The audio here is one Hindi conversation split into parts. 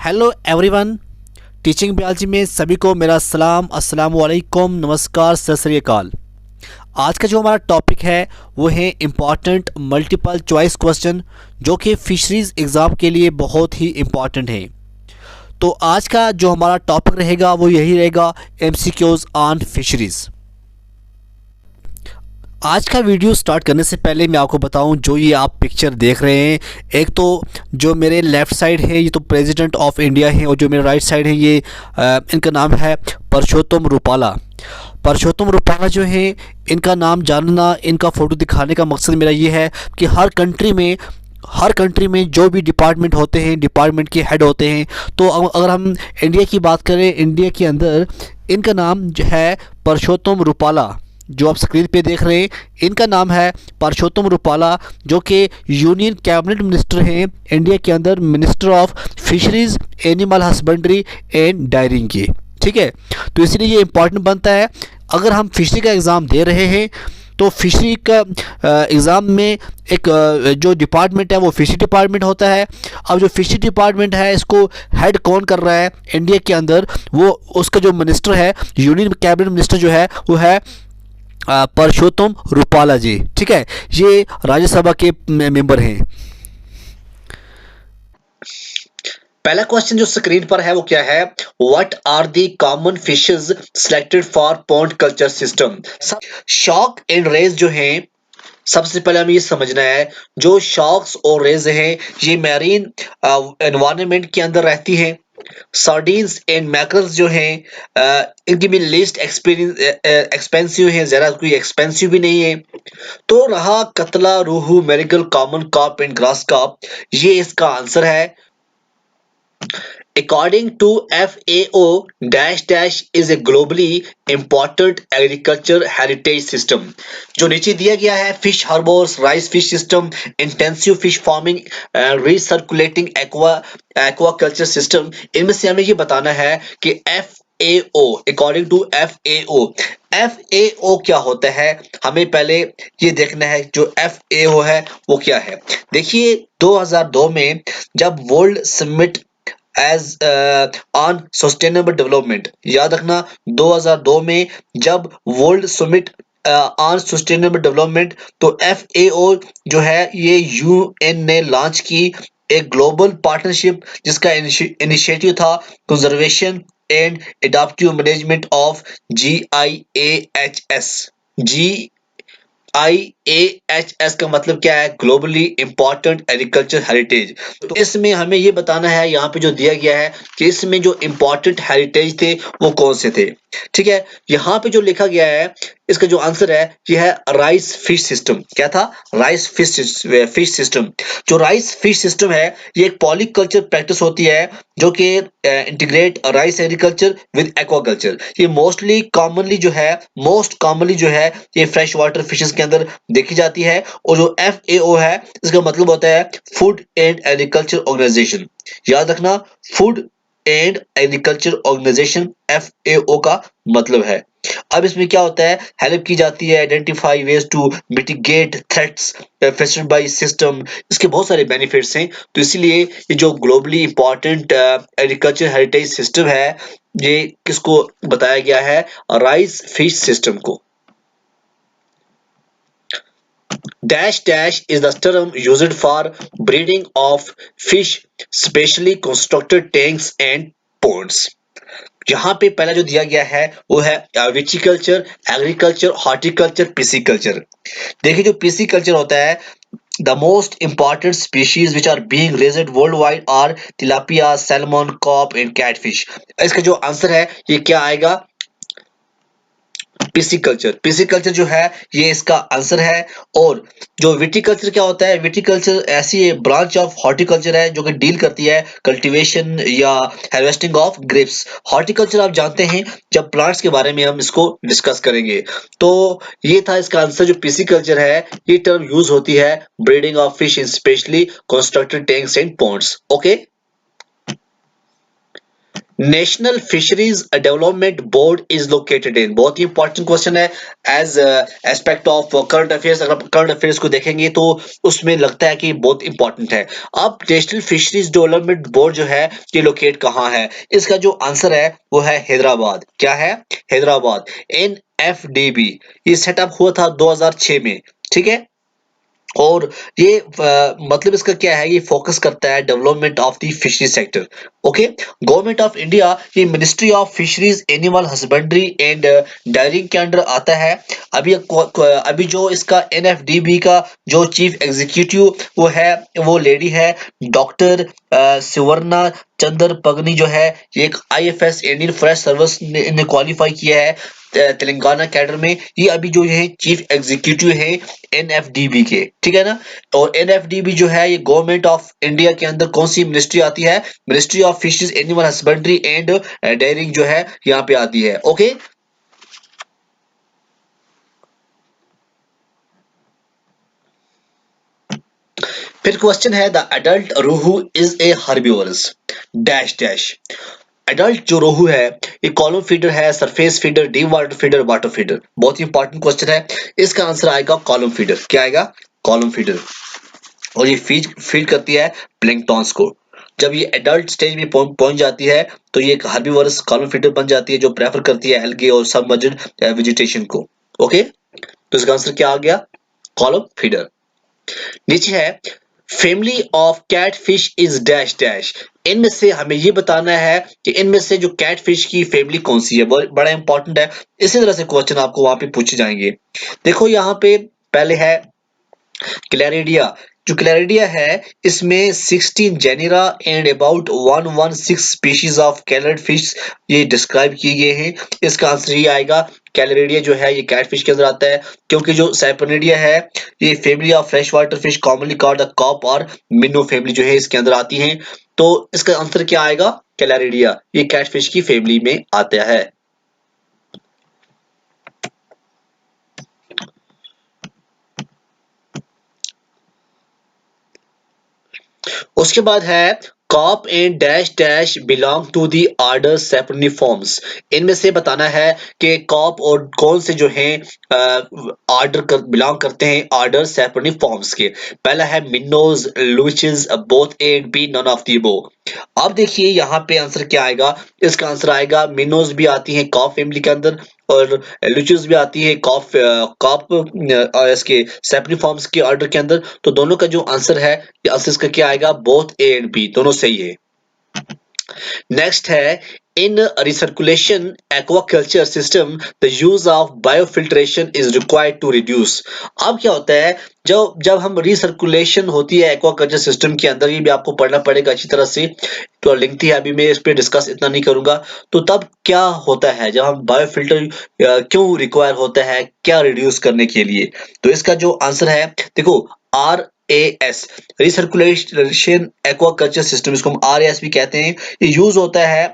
Hello everyone. टीचिंग बायोलॉजी में सभी को मेरा सलाम, अस्सलाम वालेकुम, नमस्कार, सत श्री अकाल। आज का जो हमारा टॉपिक है वो है इम्पॉर्टेंट मल्टीपल चॉइस क्वेश्चन, जो कि फिशरीज़ एग्ज़ाम के लिए बहुत ही इम्पॉर्टेंट है। तो आज का जो हमारा टॉपिक रहेगा वो यही रहेगा, एमसीक्यूज़ ऑन फिशरीज़। आज का वीडियो स्टार्ट करने से पहले मैं आपको बताऊं, जो ये आप पिक्चर देख रहे हैं, एक तो जो मेरे लेफ़्ट साइड है ये तो प्रेसिडेंट ऑफ इंडिया है, और जो मेरे राइट साइड है ये इनका नाम है परसोत्तम रूपाला। परसोत्तम रूपाला जो है, इनका नाम जानना, इनका फ़ोटो दिखाने का मकसद मेरा ये है कि हर कंट्री में जो भी डिपार्टमेंट होते हैं, डिपार्टमेंट के हेड होते हैं, तो अगर हम इंडिया की बात करें, इंडिया के अंदर इनका नाम जो है परसोत्तम रूपाला, जो आप स्क्रीन पे देख रहे हैं, इनका नाम है परसोत्तम रूपाला, जो कि यूनियन कैबिनेट मिनिस्टर हैं इंडिया के अंदर, minister of fisheries, animal husbandry and daring की। ठीक है, तो इसलिए ये इम्पॉर्टेंट बनता है। अगर हम फिशरी का एग्ज़ाम दे रहे हैं तो फिशरी का एग्ज़ाम में एक जो डिपार्टमेंट है वो फिशरी डिपार्टमेंट होता है। अब जो फिशरी डिपार्टमेंट है, इसको हेड कौन कर रहा है इंडिया के अंदर, वो उसका जो मिनिस्टर है, यूनियन कैबिनेट मिनिस्टर जो है वो है परसोत्तम रूपाला जी। ठीक है, ये राज्यसभा के मेंबर हैं। पहला क्वेश्चन जो स्क्रीन पर है वो क्या है, what are the common fishes selected for pond culture system. Shark and rays जो हैं, सबसे पहले हमें ये समझना है, जो शार्क्स और रेज हैं ये मैरीन एनवायरनमेंट के अंदर रहती हैं। सार्डीन्स एंड मैकरल्स जो हैं इनकी भी लिस्ट एक्सपेंसिव है, ज़रा कोई एक्सपेंसिव भी नहीं है। तो रहा catla, rohu, mrigal, common carp and grass carp, ये इसका आंसर है। According to FAO, dash dash is a globally important agriculture heritage system। जो नीचे दिया गया है, fish harbours, rice fish system, intensive fish farming, recirculating aquaculture system, इनमें से हमें ये बताना है कि FAO, अकॉर्डिंग टू FAO क्या होता है। हमें पहले ये देखना है जो FAO है वो क्या है। देखिए 2002 में जब world summit as on sustainable development, याद रखना 2002 में जब world summit on sustainable development, तो FAO जो है ये UN ने लॉन्च की एक ग्लोबल पार्टनरशिप, जिसका इनिशिएटिव था conservation and adaptive management of GIAHS। GIAHS का मतलब क्या है, ग्लोबली इंपॉर्टेंट एग्रीकल्चर हेरिटेज। तो इसमें हमें ये बताना है, यहाँ पे जो दिया गया है कि इसमें जो इंपॉर्टेंट हेरिटेज थे वो कौन से थे। ठीक है, यहाँ पे जो लिखा गया है, इसका जो आंसर है ये है राइस फिश सिस्टम। क्या था, राइस फिश सिस्टम। जो राइस फिश सिस्टम है ये एक पॉलीकल्चर प्रैक्टिस होती है, जो कि integrate rice agriculture with aquaculture. ये मोस्ट कॉमनली जो है ये फ्रेश वाटर फिशेस के अंदर देखी जाती है। और जो FAO है, इसका मतलब होता है फूड एंड एग्रीकल्चर ऑर्गेनाइजेशन। याद रखना, food and agriculture organisation FAO का मतलब है। अब इसमें क्या होता है, हेल्प की जाती है identify ways to mitigate threats faced by system. इसके बहुत सारे बेनिफिट्स हैं, तो इसीलिए ये जो globally important agriculture heritage system है, ये किसको बताया गया है, राइस फिश सिस्टम को। Dash dash is the term used for breeding of fish, specially constructed tanks and ponds। यहाँ पे पहला जो दिया गया है वो है विटीकल्चर, एग्रीकल्चर, हॉर्टिकल्चर, पिसिकल्चर। देखिए जो पिसिकल्चर होता है, the most important species which are being raised worldwide are tilapia, salmon, carp and catfish। इसका जो आंसर है ये क्या आएगा, पिसिकल्चर। पिसिकल्चर जो है ये इसका आंसर है। और जो विटीकल्चर क्या होता है, विटीकल्चर ऐसी ब्रांच ऑफ हॉर्टिकल्चर है जो कि डील करती है कल्टीवेशन या हार्वेस्टिंग ऑफ ग्रेप्स। हॉर्टिकल्चर आप जानते हैं, जब प्लांट्स के बारे में हम इसको डिस्कस करेंगे। तो ये था इसका आंसर। जो पिसिकल्चर है ये टर्म यूज होती है breeding of fish in specially constructed tanks and ponds. Okay, national fisheries development board is located in? बहुत ही इंपॉर्टेंट क्वेश्चन है as aspect of current affairs. अगर करंट अफेयर्स को देखेंगे तो उसमें लगता है कि बहुत इंपॉर्टेंट है। अब नेशनल फिशरीज डेवलपमेंट बोर्ड जो है ये लोकेट कहाँ है? इसका जो आंसर है वो है हैदराबाद। क्या है? हैदराबाद। NFDB ये सेटअप हुआ था 2006 में, ठीक है। और ये मतलब इसका क्या है, ये फोकस करता है development of the fishery sector. Okay, government of India ये ministry of fisheries animal husbandry and dairying के अंडर आता है। अभी जो इसका NFDB का जो चीफ एग्जीक्यूटिव वो लेडी है डॉक्टर सुवर्णा चंद्र पगनी जो है, ये एक IFS इंडियन फॉरेस्ट सर्विस ने क्वालिफाई किया है तेलंगाना कैडर में। ये अभी जो है चीफ एग्जीक्यूटिव है NFDB के, ठीक है ना। और NFDB जो है ये गवर्नमेंट ऑफ इंडिया के अंदर कौन सी मिनिस्ट्री आती है? Ministry of fisheries animal husbandry and dairying जो है यहाँ पे आती है। ओके, फिर क्वेश्चन है the adult rohu is a herbivores dash dash. Adult जो रोहू है ये कॉलम फीडर है, surface feeder, deep water feeder, water feeder? बहुत ही इंपॉर्टेंट क्वेश्चन है। इसका आंसर आएगा कॉलम फीडर। क्या आएगा? Column feeder. और ये फीड करती है प्लैंक्टन्स को। जब ये एडल्ट स्टेज में पहुंच जाती है तो ये एक हर्बीवोरस कॉलम फीडर बन जाती है जो प्रेफर करती है एल्गे और सबमर्ज्ड वेजिटेशन को। ओके, तो इसका आंसर क्या आ गया? Column feeder. नीचे है family of catfish is dash dash. इनमें से हमें ये बताना है कि इनमें से जो कैटफिश की फैमिली कौन सी है। बड़ा इंपॉर्टेंट है, इसी तरह से क्वेश्चन आपको वहां पे पूछे जाएंगे। देखो यहाँ पे पहले है क्लैरिडिया। जो क्लैरिडिया है इसमें 16 genera and about 116 species of collared fish ये डिस्क्राइब किए गए हैं। इसका आंसर ये आएगा कैलरिडिया जो है ये कैटफिश के अंदर आता है, क्योंकि जो साइपरनिडिया है ये family of fresh water fish commonly called the carp और मिनो फैमिली जो है इसके अंदर आती है। तो इसका आंसर क्या आएगा? कैलरिडिया, ये कैटफिश की फैमिली में आता है। उसके बाद है carp and dash dash belong to the order Cypriniformes. इनमें से बताना है कि कॉप और कौन से जो हैं ऑर्डर बिलोंग करते हैं ऑर्डर सेपरनिफॉर्म्स के। पहला है minnows, loaches, both A and B, none of the above. अब देखिए यहाँ पे आंसर क्या आएगा? इसका आंसर आएगा मिनोज भी आती है कॉप फैमिली के अंदर और लुचिस भी आती है कॉप कॉप इसके सेपरनिफॉर्म्स के ऑर्डर के अंदर। तो दोनों का जो आंसर है ये आंसर इसका क्या आएगा? बोथ ए एंड बी, दोनों सही है। नेक्स्ट है in recirculation aquaculture system the use of biofiltration is required to reduce. अब क्या होता है जब जब हम रिसर्कुलेशन होती है एक्वाकल्चर सिस्टम के अंदर, ये भी आपको पढ़ना पड़ेगा अच्छी तरह से, तो लिंक थी अभी मैं इस पे डिस्कस इतना नहीं करूंगा। तो तब क्या होता है जब हम बायोफिल्टर क्यों रिक्वायर होता है, क्या रिड्यूस करने के लिए? तो इसका जो आंसर है देखो RAS रिसर्कुलेशन एक्वाकल्चर सिस्टम, इसको हम RAS भी कहते हैं। ये यूज होता है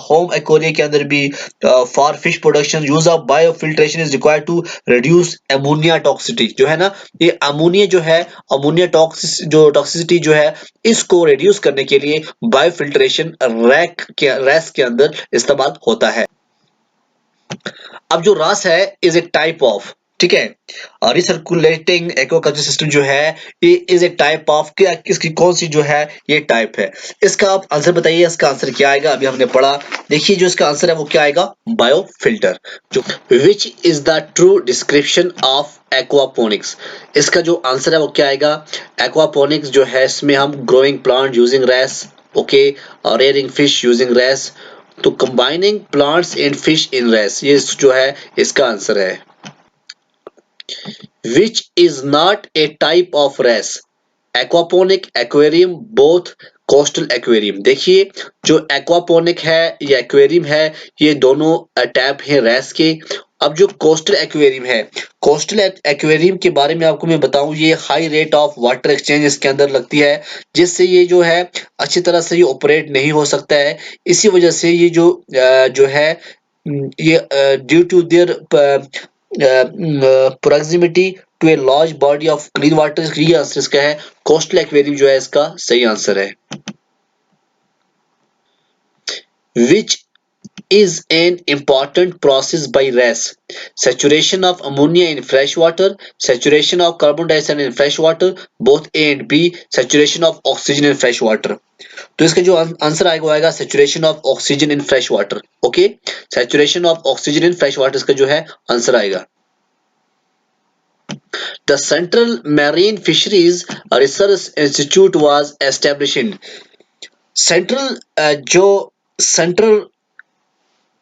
होम एक्वेरिया के अंदर भी for fish production. Use of biofiltration is required to reduce ammonia toxicity जो है ना, ये अमोनिया जो है अमोनिया टॉक्सिसिटी जो है इसको रिड्यूस करने के लिए बायोफिल्ट्रेशन रैस के अंदर इस्तेमाल होता है। अब जो रास है इज ए टाइप ऑफ, ठीक है, रिसर्कुलेटिंग एक्वाकल्चर सिस्टम जो है ये इज ए टाइप ऑफ, क्या इसकी कौन सी जो है ये टाइप है? इसका आप आंसर बताइए, इसका आंसर क्या आएगा? अभी हमने पढ़ा, देखिए जो इसका आंसर है वो क्या आएगा? बायोफिल्टर। जो which is the true description of aquaponics. इसका जो आंसर है वो क्या आएगा? एक्वापोनिक्स जो है इसमें हम growing plant using RAS, okay, और रेयरिंग फिश यूजिंग रैस, तो combining plants and fish in RAS, ये जो है इसका आंसर है। Which is not a type of RAS? Aquaponic, aquarium, both, coastal aquarium. देखिए जो एक्वापोनिक है या एक्वेरियम है ये दोनों टाइप है रैस के। अब जो कोस्टल एक्वेरियम है, कोस्टल एक्वेरियम के बारे में आपको मैं बताऊं, ये high rate of water exchange इसके अंदर लगती है, जिससे ये जो है अच्छी तरह से ये ऑपरेट नहीं हो सकता है। इसी वजह से ये जो है ये due to their proximity to a large body of clean water, ये आंसर इसका है कोस्टल एक्वेरियम जो है इसका सही आंसर है। which is an important process by RAS. Saturation of ammonia in fresh water, saturation of carbon dioxide in fresh water, both A and B, saturation of oxygen in fresh water. तो इसका जो आंसर आएगा वो आएगा saturation of oxygen in fresh water. Okay, saturation of oxygen in fresh water इसका जो है आंसर आएगा. The Central Marine Fisheries Research Institute was established in central जो central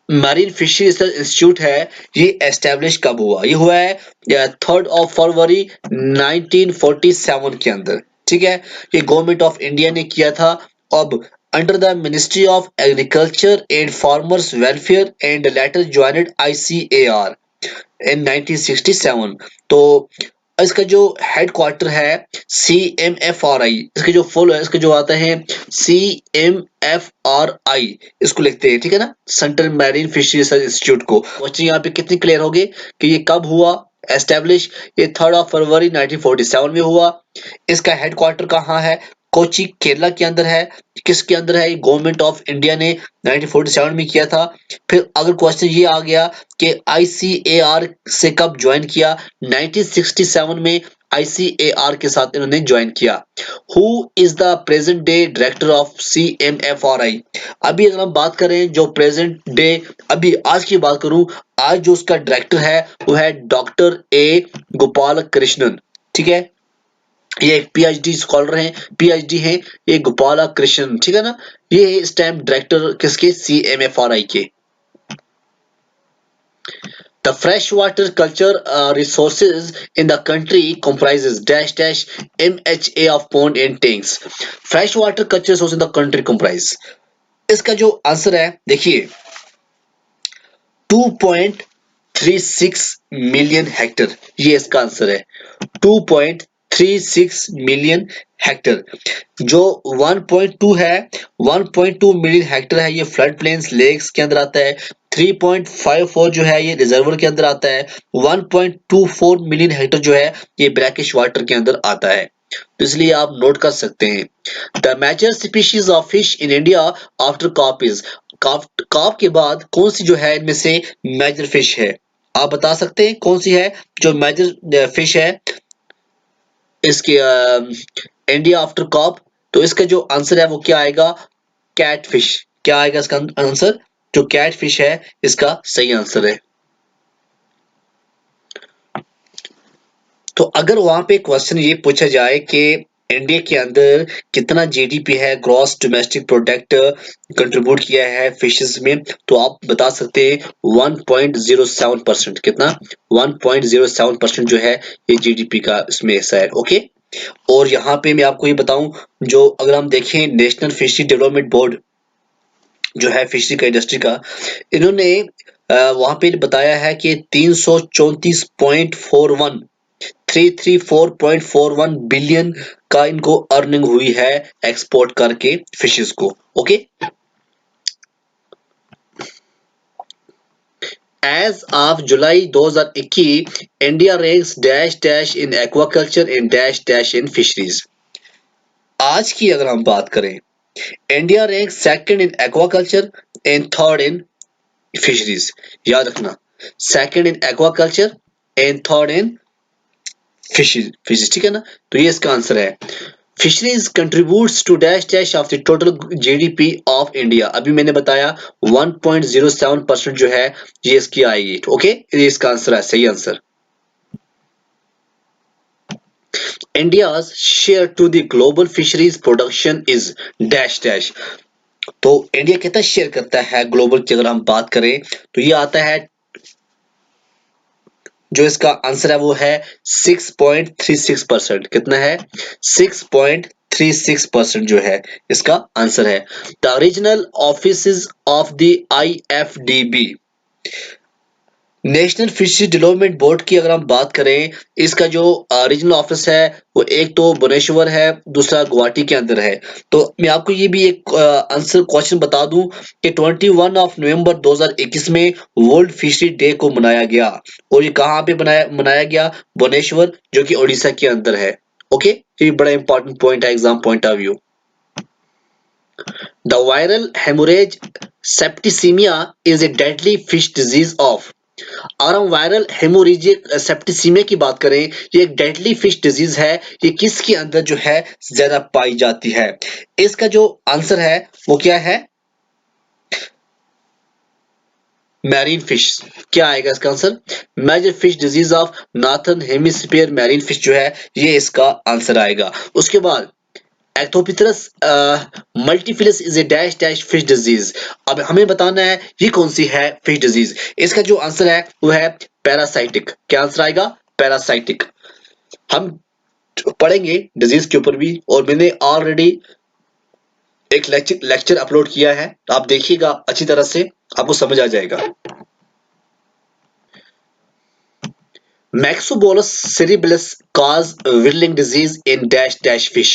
marine fishery research institute है ये एस्टेब्लिश कब हुआ? ये हुआ है 3 फरवरी 1947 के अंदर. ठीक है, ये गवर्नमेंट ऑफ इंडिया ने किया था. अब under the ministry of agriculture and farmers welfare and later joined ICAR इन 1967. तो इसका जो हेडक्वार्टर है CMFRI, इसका जो फुल है इसका जो आता है CMFRI, इसको लिखते हैं. ठीक है ना, central marine fishery research institute को. क्वेश्चन यहाँ पे कितनी क्लियर होगी कि ये कब हुआ एस्टेब्लिश? ये 3 फरवरी 1947 में हुआ. इसका हेडक्वार्टर कहाँ है? कोची, केरला के अंदर है. किसके अंदर है? गवर्नमेंट ऑफ इंडिया ने 1947 में किया था. फिर अगर क्वेश्चन ये आ गया कि ICAR से कब ज्वाइन किया? 1967 में ICAR के साथ इन्होंने ज्वाइन किया. Who is the present day director of CMFRI? अभी अगर हम बात करें जो प्रेजेंट डे, अभी आज की बात करूं, आज जो उसका डायरेक्टर है वो है डॉक्टर A गोपाल कृष्णन. ठीक है, ये एक PhD स्कॉलर हैं, PhD हैं ये गोपाला कृष्णन. ठीक है ना, ये है इस टाइम डायरेक्टर किसके? CMFRI के. The freshwater culture resources in the country comprises dash dash MHA of pond and tanks. Freshwater culture resources in the country comprise. इसका जो आंसर है देखिए 2.36 मिलियन हेक्टर, ये इसका आंसर है. 2.36 मिलियन हेक्टर. जो 1.2 है, 1.2 मिलियन हेक्टर है ये फ्लड प्लेन्स लेक्स के अंदर आता है. 3.54 जो है ये रिजर्वर के अंदर आता है. 1.24 मिलियन हेक्टर जो है ये ब्रैकिश वाटर के अंदर आता है. तो इसलिए आप नोट कर सकते हैं. The major species of fish in India after carp is, carp के बाद कौन सी जो है इनमें से मेजर फिश है? आप बता सकते हैं कौन सी है जो मेजर फिश है इसके इंडिया आफ्टर कार्प? तो इसका जो आंसर है वो क्या आएगा? Catfish. क्या आएगा इसका आंसर? जो कैट फिश है इसका सही आंसर है. तो अगर वहां पे क्वेश्चन ये पूछा जाए कि इंडिया के अंदर कितना GDP है, ग्रॉस डोमेस्टिक प्रोडक्ट कंट्रीब्यूट किया है फिशेस में, तो आप बता सकते हैं 1.07%. कितना? 1.07% जो है ये GDP का इसमें हिस्सा है. ओके, और यहाँ पे मैं आपको ये बताऊं, जो अगर हम देखें नेशनल फिशरी डेवलपमेंट बोर्ड जो है फिशरी का इंडस्ट्री का, इन्होंने वहां पे बताया है कि 334.41 बिलियन का इनको अर्निंग हुई है एक्सपोर्ट करके फिशेस को. Okay, as of July 2021 India ranks dash dash in aquaculture and dash dash in fisheries. आज की अगर हम बात करें, India rank second in aquaculture and third in fisheries. याद रखना, second in aquaculture and third in fisheries. ठीक है ना, तो ये इसका आंसर है. Fisheries contributes to dash dash of the total GDP of India. अभी मैंने बताया 1.07% जो है ये इसकी आएगी. ओके, ये इसका आंसर है, सही answer. India's share to the global fisheries production is dash dash. तो इंडिया कितना शेयर करता है ग्लोबल की अगर हम बात करें तो ये आता है, जो इसका आंसर है वो है 6.36%. कितना है? 6.36% जो है इसका आंसर है. The regional offices of the IFDB, national fishery development board की अगर हम बात करें, इसका जो रीजनल ऑफिस है वो एक तो भुवनेश्वर है, दूसरा गुवाहाटी के अंदर है. तो मैं आपको ये भी एक आंसर क्वेश्चन बता दूं कि 21 नवंबर 2021 में वर्ल्ड फिशरी डे को मनाया गया. और ये कहाँ पे मनाया गया? भुवनेश्वर, जो कि उड़ीसा के अंदर है. ओके, ये बड़ा इंपॉर्टेंट पॉइंट है exam point of view. The viral haemorrhage septicaemia is a deadly fish disease of. अगर हम वायरल हेमोरेजिक सेप्टिसीमिया की बात करें, ये एक डेडली फिश डिजीज है। ये किसके अंदर जो है ज्यादा पाई जाती है? इसका जो आंसर है वो क्या है? Marine fish. क्या आएगा इसका answer? Major fish disease of northern hemisphere marine fish जो है ये इसका आंसर आएगा। उसके बाद Ichthyophthirius multifiliis is a dash dash fish disease. अब हमें बताना है ये कौन सी है फिश डिजीज। इसका जो आंसर है वो है पैरासाइटिक। क्या आंसर आएगा? पैरासाइटिक। हम पढ़ेंगे डिजीज के ऊपर भी, और मैंने ऑलरेडी एक लेक्चर अपलोड किया है, आप देखिएगा अच्छी तरह से, आपको समझ आ जाएगा। Maxobolus cerebrus cause whirling disease in dash dash fish.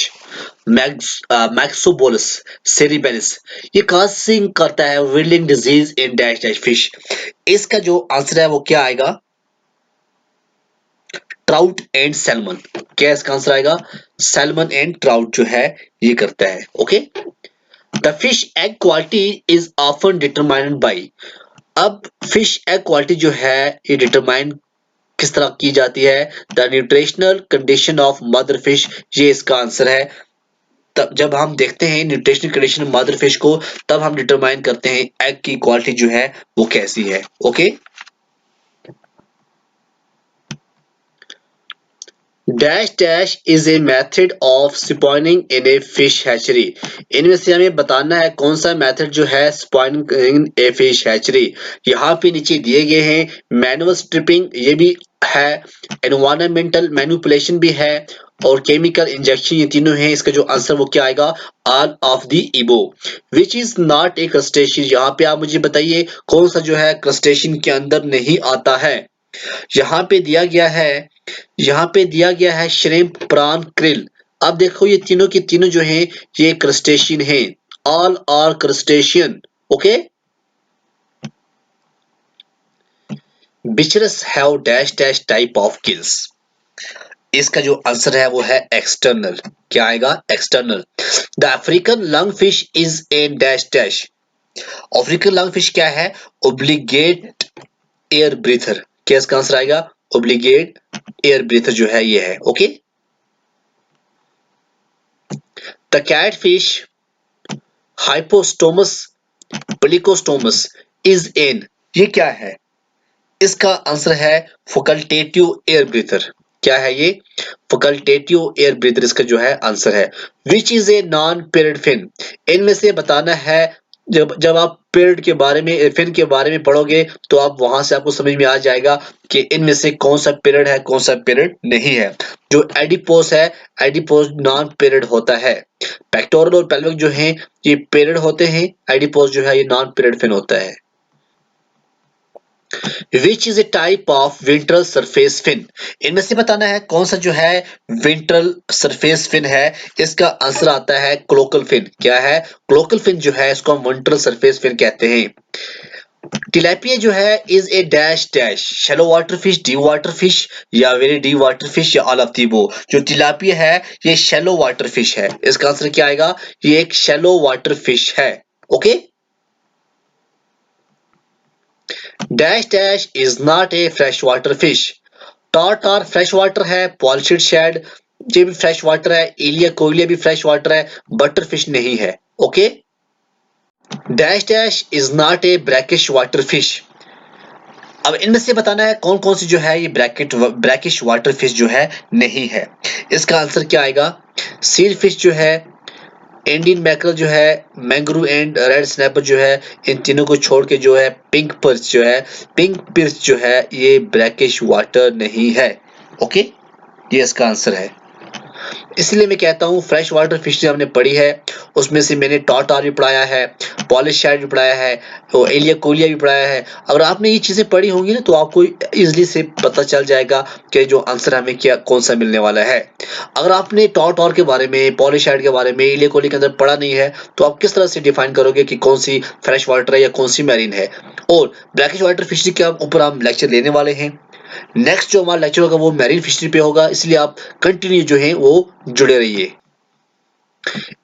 Maxobolus cerebrus ये causing करता है whirling disease in dash dash fish। इसका जो आंसर है वो क्या आएगा? Trout and salmon. क्या इसका आंसर आएगा? सैल्मन एंड ट्राउट जो है ये करता है। Okay, the fish egg quality is often determined by. अब फिश एग क्वालिटी जो है ये डिटरमाइन किस तरह की जाती है? The nutritional condition of mother fish. ये इसका आंसर है। तब जब हम देखते हैं न्यूट्रिशनल कंडीशन मदर फिश को, तब हम डिटरमाइन करते हैं एग की क्वालिटी जो है वो कैसी है। Okay, dash dash is a method of spoiling in a fish hatchery. इनमें से हमें बताना है कौन सा मेथड जो है spoiling in a fish hatchery. यहाँ पे नीचे दिए गए हैं मैनुअल स्ट्रिपिंग, ये भी है, एनवायरमेंटल मैनिपुलेशन भी है, और केमिकल इंजेक्शन, ये तीनों हैं। इसका जो आंसर वो क्या आएगा? ऑल ऑफ द इबो। Which is not A crustacean. यहाँ पे आप मुझे बताइए कौन सा जो है क्रस्टेशियन के अंदर नहीं आता है। यहाँ पे दिया गया है, यहाँ पे दिया गया है श्रिम्प, प्रॉन, क्रिल। अब देखो ये तीनों के तीनों जो हैं ये क्रस्टेशियन हैं। All are crustacean. Okay, bichirs have dash dash type of gills. इसका जो आंसर है वो है एक्सटर्नल। क्या आएगा? External. The African lung fish is a dash dash. African lung fish क्या है? Obligate air breather. क्या इसका आंसर आएगा? ओब्लिगेट एयर ब्रीथर जो है ये है। Okay, the cat fish Hypostomus plecostomus is an. ये क्या है? इसका आंसर है फैकल्टेटिव एयर ब्रीथर। क्या है ये? फैकल्टेटिव एयर ब्रीथर इसका जो है आंसर है। Which is a non paired fin. इनमें से बताना है, जब आप पेरिड के बारे में, फिन के बारे में पढ़ोगे तो आप वहां से आपको समझ में आ जाएगा कि इनमें से कौन सा पेरिड है, कौन सा पेरिड नहीं है। जो एडिपोस है, एडिपोस नॉन पेरिड होता है। पेक्टोरल और पेल्विक जो हैं ये पेरिड होते हैं, एडिपोस जो है ये नॉन पेरिड फिन होता है। Which is a type of ventral surface fin. इनमें से बताना है कौन सा जो है विंट्रल सरफेस फिन है। इसका आंसर आता है क्लोकल फिन। क्या है? क्लोकल फिन जो है इसको हम विंट्रल सरफेस फिन कहते हैं। टिलैपिया जो है is a dash dash. Shallow water fish, deep water fish, या वेरी डीप वाटर फिश, या ऑल ऑफ द अबव। जो टिलैपिया है ये शैलो वाटर फिश है। इसका आंसर क्या आएगा? ये एक शैलो वाटर फिश है। Okay, dash dash is not a fresh water fish. Tartar fresh water है, पॉलिशिड शैड ये भी फ्रेश वाटर है, इलिया कोइलिया भी फ्रेश वाटर है, बटर फिश नहीं है। Okay, dash dash is not A brackish water fish. अब इनमें से बताना है कौन कौन सी जो है ये ब्रैकिश वाटर फिश जो है नहीं है। इसका आंसर क्या आएगा? सील फिश जो है, इंडियन मैकरल जो है, मैंग्रोव एंड रेड स्नैपर जो है, इन तीनों को छोड़ के जो है पिंक पर्च जो है, पिंक पिर्च जो है ये ब्रैकिश वाटर नहीं है। ओके, ये इसका आंसर है। इसलिए मैं कहता हूँ फ्रेश वाटर फिश जो हमने पढ़ी है उसमें से मैंने टार्टार भी पढ़ाया है, पॉलिश शैड भी पढ़ाया है, तो एलिया कोलिया भी पढ़ाया है। अगर आपने ये चीजें पढ़ी होंगी ना तो आपको इजीली से पता चल जाएगा कि जो आंसर हमें क्या कौन सा मिलने वाला है। अगर आपने टार्टार के बारे में, पॉलिश शैड के बारे में, एलिया कोलिया के अंदर पढ़ा नहीं है तो आप किस तरह से डिफाइन करोगे कि कौन सी फ्रेश वाटर है या कौन सी मैरीन है। और ब्लैकिश वाटर फिशरी के ऊपर हम लेक्चर लेने वाले हैं। नेक्स्ट जो हमारा लेक्चर होगा वो मैरीन फिशरी पे होगा, इसलिए आप कंटिन्यू जो है वो जुड़े रहिए।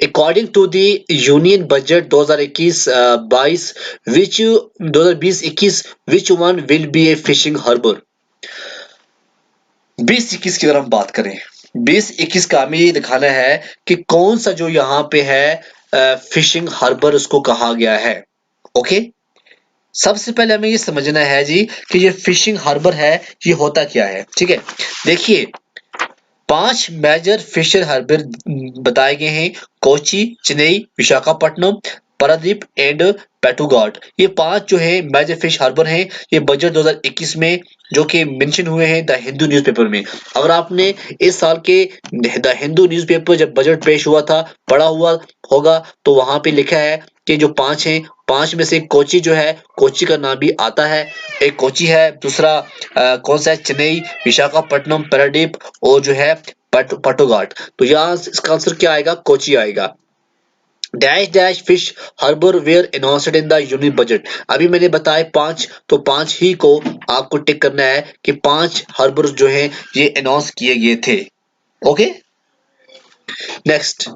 According to the Union Budget 2021-22 which 2020-21 which one will be a fishing harbor? 2021 की अगर हम बात करें 2021 का हमें ये दिखाना है कि कौन सा जो यहाँ पे है फिशिंग हार्बर उसको कहा गया है। ओके, सबसे पहले हमें ये समझना है जी कि ये फिशिंग हार्बर है ये होता क्या है। ठीक है, देखिए 5 मेजर फिशर हार्बर बताए गए हैं, कोची, चेन्नई, विशाखापट्टनम, पारादीप एंड पेटुगाट। ये 5 जो है मेजर फिश हार्बर हैं, ये बजट 2021 में जो कि मेंशन हुए हैं द हिंदू न्यूज़पेपर में। अगर आपने इस साल के द हिंदू न्यूज़पेपर जब बजट पेश हुआ था पढ़ा हुआ होगा तो वहां पे लिखा है कि जो 5 हैं 5 में से कोची जो है कोची का नाम भी आता है, एक कोची है, दूसरा कौन सा है चेन्नई, विशाखापट्टनम, पारादीप और जो है पटोगाट। तो यहाँ इसका आंसर क्या आएगा, कोची आएगा। Dash dash fish harbour were announced in the union budget. अभी मैंने बताया 5, तो 5 ही को आपको टिक करना है कि 5 हार्बर जो हैं ये अनाउंस किए गए थे। Okay, next,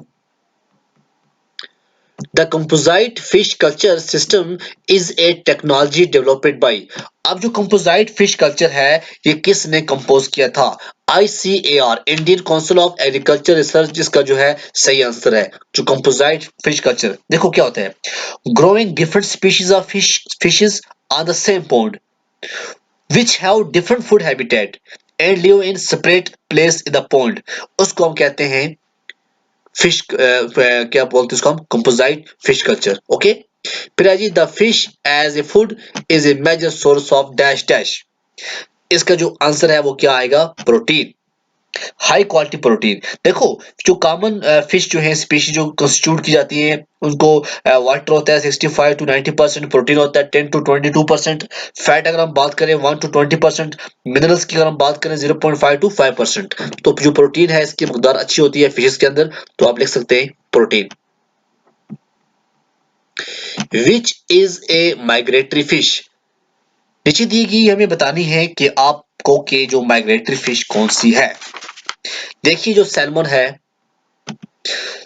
the composite fish culture system is a technology developed by. अब जो कंपोजिट फिश कल्चर है ये किसने कंपोज किया था? ICAR, Indian council of agriculture research, जिसका जो है सही आंसर है। जो कंपोजिट फिश कल्चर, देखो क्या होता है, growing different species of fishes on the same pond which have different food habitat and live in separate place in the pond, उसको हम कहते हैं फिश क्या बोलते हैं उसको हम कंपोजिट फिश कल्चर। ओके, फिर जी the fish as a food is a major source of dash dash. इसका जो आंसर है वो क्या आएगा, प्रोटीन, हाई क्वालिटी प्रोटीन। देखो जो कॉमन फिश जो है स्पीशीज जो कंस्टिट्यूट की जाती है उनको वाटर होता है 65 to 90%, प्रोटीन होता है 10 to 22%, फैट अगर हम बात करें 1 to 20%, मिनरल्स की अगर हम बात करें 0.5 to 5%। तो जो प्रोटीन है इसकी मकदार अच्छी होती है फिशेस के अंदर, तो आप लिख सकते हैं protein. Which is A migratory fish, नीचे दी गई हमें बतानी है कि आपको के जो माइग्रेटरी फिश कौन सी है। देखिए जो सैल्मन है,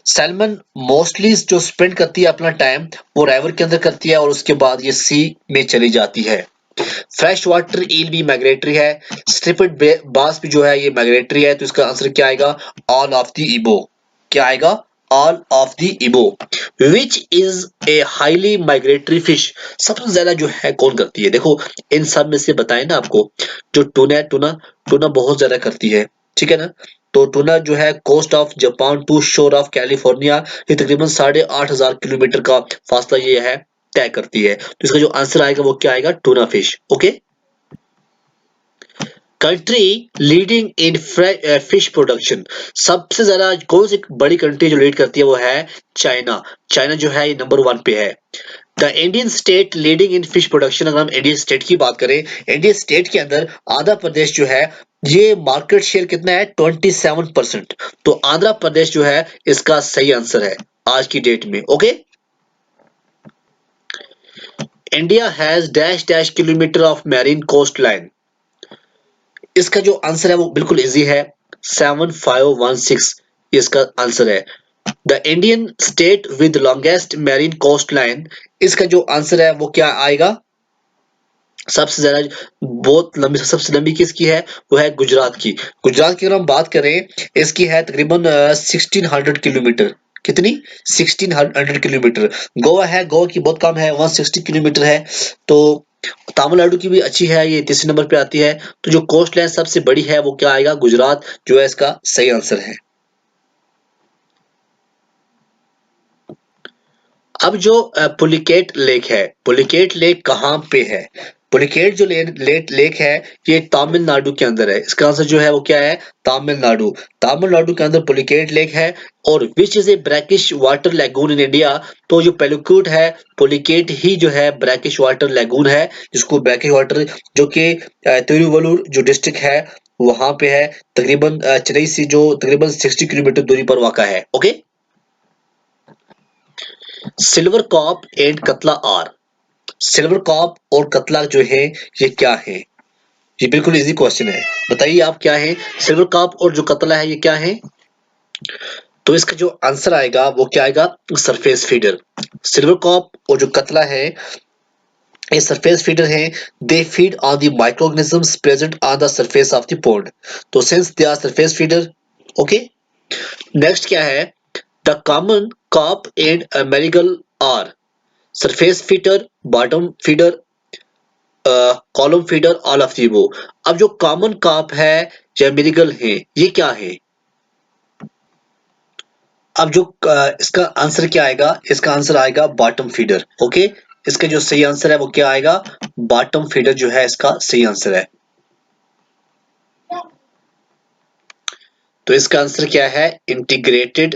सैल्मन मोस्टली जो स्पेंड करती है अपना टाइम वो रिवर के अंदर करती है और उसके बाद ये सी में चली जाती है। फ्रेश वाटर ईल भी माइग्रेटरी है, स्ट्रिपेड बास भी जो है ये माइग्रेटरी है, तो इसका आंसर क्या आएगा, ऑल ऑफ द इबो। क्या आएगा, ऑल ऑफ द इबो। विच is a highly migratory fish, सबसे ज्यादा जो है कौन करती है? देखो इन सब में से बताएं ना आपको, जो टूना है, टूना बहुत ज्यादा करती है, ठीक है ना। तो टूना जो है कोस्ट ऑफ जापान टू शोर ऑफ कैलिफोर्निया, ये तकरीबन 8,500 किलोमीटर का फासला ये है तय करती है। तो इसका जो आंसर आएगा वो क्या आएगा, tuna fish. Okay, country leading in fish production, सबसे ज्यादा कौन सी बड़ी कंट्री जो लीड करती है वो है चाइना। चाइना जो है ये नंबर 1 पे है। The Indian state leading in fish production, अगर हम इंडियन स्टेट की बात करें, इंडियन स्टेट के अंदर आंध्र प्रदेश जो है ये मार्केट शेयर कितना है, 27%। तो आंध्र प्रदेश जो है इसका सही आंसर है आज की डेट में। Okay, India has dash dash kilometre of marine coastline, इसका जो आंसर है वो बिल्कुल इजी है, 7516 इसका आंसर है। The Indian state with longest marine coastline, इसका जो आंसर है वो क्या आएगा, सबसे ज्यादा बहुत लंबी सबसे लंबी किसकी है, वो है गुजरात की। गुजरात की अगर हम बात करें इसकी है तकरीबन 1600 किलोमीटर, कितनी, 1600 किलोमीटर। गोवा है, गोवा की बहुत कम है, 160 किलोमीटर है। तो तमिलनाडु की भी अच्छी है, ये तीसरे नंबर पे आती है। तो जो कोस्ट लाइन सबसे बड़ी है वो क्या आएगा, गुजरात जो है इसका सही आंसर है। अब जो पुलिकेट लेक है, पुलिकेट लेक कहाँ पे है? पुलिकेट जो लेक है ये तमिलनाडु के अंदर है, इसका आंसर जो है वो क्या है, तमिलनाडु। तमिलनाडु के अंदर पुलिकेट लेक है। और विच is A brackish water lagoon in India, तो जो पुलिकेट है, पुलिकेट ही जो है ब्रैकिश वाटर लैगून है, जिसको ब्रैकिश वाटर जो कि तिरुवल्लुर जो डिस्ट्रिक्ट है वहां पे है, तकरीबन चेन्नई से जो तकरीबन 60 किलोमीटर दूरी पर वाक़ा है। ओके, सिल्वर कॉप एंड कतला आर, सिल्वर कॉप और कतला जो है ये क्या है? ये बिल्कुल इजी क्वेश्चन है, बताइए आप क्या है? सिल्वर कॉप और जो कतला है ये क्या है? तो इसका जो आंसर आएगा वो क्या आएगा, सरफेस फीडर। सिल्वर कॉप और जो कतला है ये सरफेस फीडर हैं, they feed on the microorganisms present on the surface of the pond. तो since they are surface feeder, okay. Next क्या है, the common carp and mrigal are surface feeder, bottom feeder, column feeder, all of the वो। अब जो कॉमन कार्प है या मेरिगल है ये क्या है, अब जो इसका आंसर क्या आएगा, इसका आंसर आएगा बॉटम फीडर, ओके। इसका जो सही आंसर है वो क्या आएगा, बॉटम फीडर जो है इसका सही आंसर है। तो इसका आंसर क्या है, integrated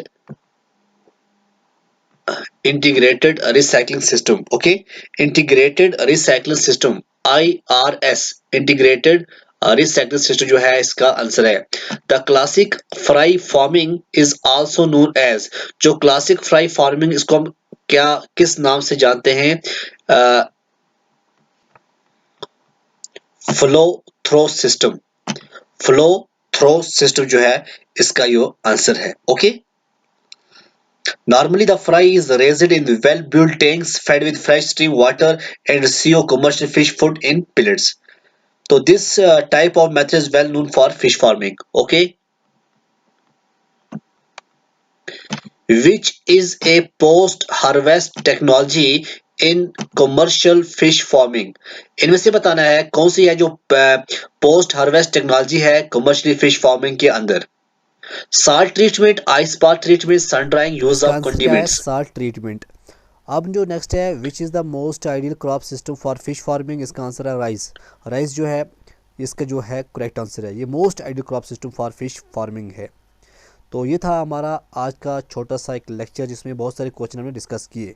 recycling system, okay. Integrated recycling system, IRS, integrated recycling system जो है इसका आंसर है। The classic fry farming is also known as, जो क्लासिक फ्राई फार्मिंग इसको हम क्या किस नाम से जानते हैं, flow through system. Flow through system जो है इसका यो आंसर है, okay. Normally, the fry is raised in well-built tanks fed with fresh stream water and receive commercial fish food in pellets. So this type of method is well known for fish farming. Okay, which is a post-harvest technology in commercial fish farming. इनमें से बताना है कौन सी है जो पोस्ट हार्वेस्ट टेक्नोलॉजी है कमर्शियल फिश फार्मिंग के अंदर। Salt treatment, ice bath treatment, sun drying, use इसका ऑफ आंसर क्या है, कंडीमेंट्स। Salt treatment. अब जो नेक्स्ट है, which is the most ideal crop system for fish farming, इसका आंसर है राइस। राइस जो है इसका जो है करेक्ट आंसर है, ये most ideal crop system for fish farming है। तो ये था हमारा आज का छोटा सा एक लेक्चर जिसमें बहुत सारे क्वेश्चन हमने डिस्कस किए।